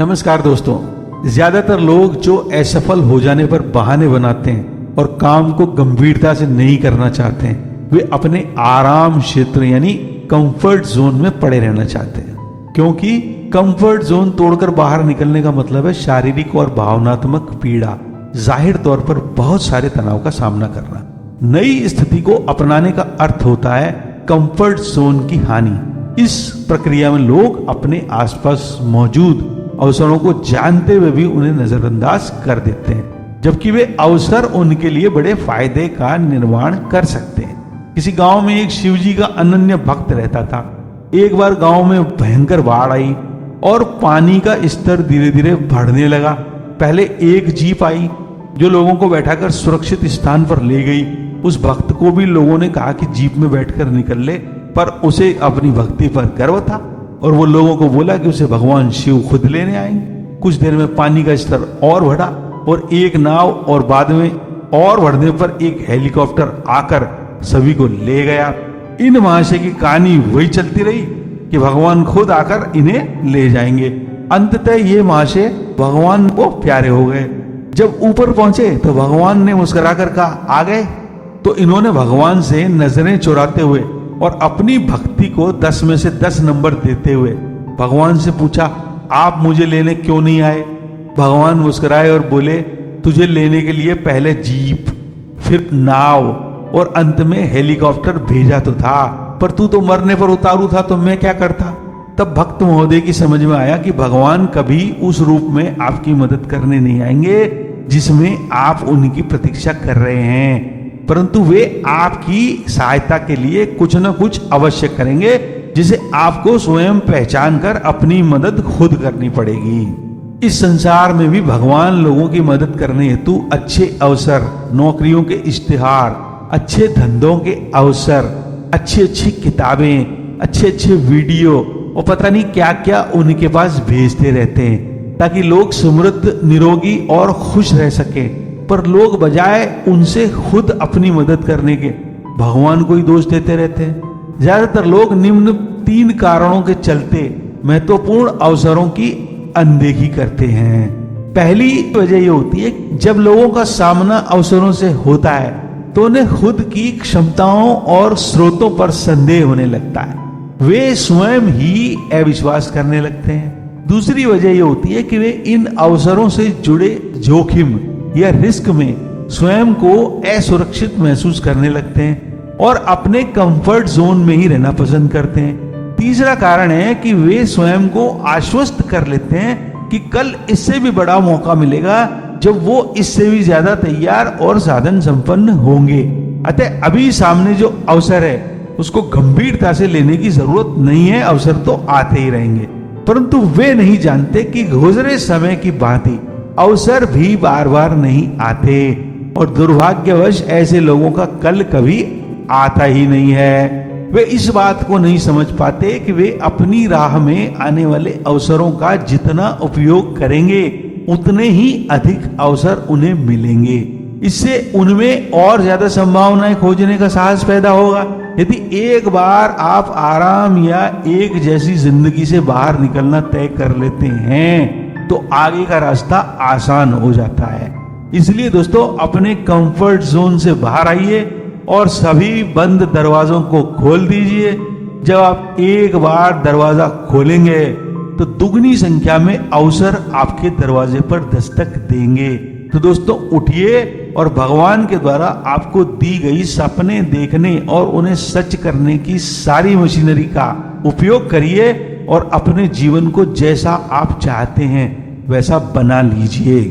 नमस्कार दोस्तों। ज्यादातर लोग जो असफल हो जाने पर बहाने बनाते हैं और काम को गंभीरता से नहीं करना चाहते हैं, वे अपने आराम क्षेत्र यानी कंफर्ट जोन में पड़े रहना चाहते हैं, क्योंकि कंफर्ट जोन तोड़कर बाहर निकलने का मतलब है शारीरिक और भावनात्मक पीड़ा, जाहिर तौर पर बहुत सारे तनाव का सामना करना। नई स्थिति को अपनाने का अर्थ होता है कंफर्ट जोन की हानि। इस प्रक्रिया में लोग अपने आसपास मौजूद अवसरों को जानते हुए भी उन्हें नजरअंदाज कर देते हैं, जबकि वे अवसर उनके लिए बड़े फायदे का निर्माण कर सकते हैं। किसी गांव में एक शिवजी का अनन्य भक्त रहता था। एक बार गांव में भयंकर बाढ़ आई और पानी का स्तर धीरे धीरे बढ़ने लगा। पहले एक जीप आई जो लोगों को बैठाकर सुरक्षित स्थान पर ले गई। उस भक्त को भी लोगों ने कहा कि जीप में बैठकर निकल ले, पर उसे अपनी भक्ति पर गर्व था और वो लोगों को बोला कि उसे भगवान शिव खुद लेने आएंगे। कुछ देर में पानी का स्तर और बढ़ा और एक नाव और बाद में और बढ़ने पर एक हेलीकॉप्टर आकर सभी को ले गया। इन महाशय की कहानी वही चलती रही कि भगवान खुद आकर इन्हें ले जाएंगे। अंततः ये महाशय भगवान को प्यारे हो गए। जब ऊपर पहुंचे तो भगवान ने मुस्कुराकर कहा, आ गए? तो इन्होंने भगवान से नजरें चुराते हुए और अपनी भक्ति को 10 में से 10 नंबर देते हुए भगवान से पूछा, आप मुझे लेने क्यों नहीं आए? भगवान मुस्कुराए और बोले, तुझे लेने के लिए पहले जीप, फिर नाव और अंत में हेलीकॉप्टर भेजा तो था, पर तू तो मरने पर उतारू था, तो मैं क्या करता? तब भक्त महोदय की समझ में आया कि भगवान कभी उस रूप में आपकी मदद करने नहीं आएंगे जिसमें आप उनकी प्रतीक्षा कर रहे हैं, परंतु वे आपकी सहायता के लिए कुछ न कुछ अवश्य करेंगे, जिसे आपको स्वयं पहचान कर अपनी मदद खुद करनी पड़ेगी। इस संसार में भी भगवान लोगों की मदद करने हेतु अच्छे अवसर, नौकरियों के इश्तिहार, अच्छे धंधों के अवसर, अच्छी अच्छी किताबें, अच्छे अच्छे वीडियो और पता नहीं क्या क्या उनके पास भेजते रहते हैं, ताकि लोग समृद्ध, निरोगी और खुश रह सके। पर लोग बजाय उनसे खुद अपनी मदद करने के भगवान को ही दोष देते रहते हैं। ज्यादातर लोग निम्न 3 कारणों के चलते महत्वपूर्ण अवसरों की अनदेखी करते हैं। पहली वजह ये होती है, जब लोगों का सामना अवसरों से होता है तो उन्हें खुद की क्षमताओं और स्रोतों पर संदेह होने लगता है। वे स्वयं ही अविश्वास करने लगते हैं। दूसरी वजह ये होती है कि वे इन अवसरों से जुड़े जोखिम या रिस्क में स्वयं को असुरक्षित महसूस करने लगते हैं और अपने कंफर्ट जोन में ही रहना पसंद करते हैं। तीसरा कारण है कि वे स्वयं को आश्वस्त कर लेते हैं कि कल इससे भी बड़ा मौका मिलेगा जब वो इससे भी ज्यादा तैयार और साधन संपन्न होंगे। अतः अभी सामने जो अवसर है उसको गंभीरता से लेने की जरूरत नहीं है, अवसर तो आते ही रहेंगे। परंतु वे नहीं जानते कि गुजरे समय की भांति अवसर भी बार बार नहीं आते और दुर्भाग्यवश ऐसे लोगों का कल कभी आता ही नहीं है। वे इस बात को नहीं समझ पाते कि वे अपनी राह में आने वाले अवसरों का जितना उपयोग करेंगे उतने ही अधिक अवसर उन्हें मिलेंगे। इससे उनमें और ज्यादा संभावनाएं खोजने का साहस पैदा होगा। यदि एक बार आप आराम या एक जैसी जिंदगी से बाहर निकलना तय कर लेते हैं तो आगे का रास्ता आसान हो जाता है। इसलिए दोस्तों, अपने कंफर्ट जोन से बाहर आइए और सभी बंद दरवाजों को खोल दीजिए। जब आप एक बार दरवाजा खोलेंगे तो दुगनी संख्या में अवसर आपके दरवाजे पर दस्तक देंगे। तो दोस्तों, उठिए और भगवान के द्वारा आपको दी गई सपने देखने और उन्हें सच करने की सारी मशीनरी का उपयोग करिए और अपने जीवन को जैसा आप चाहते हैं वैसा बना लीजिए।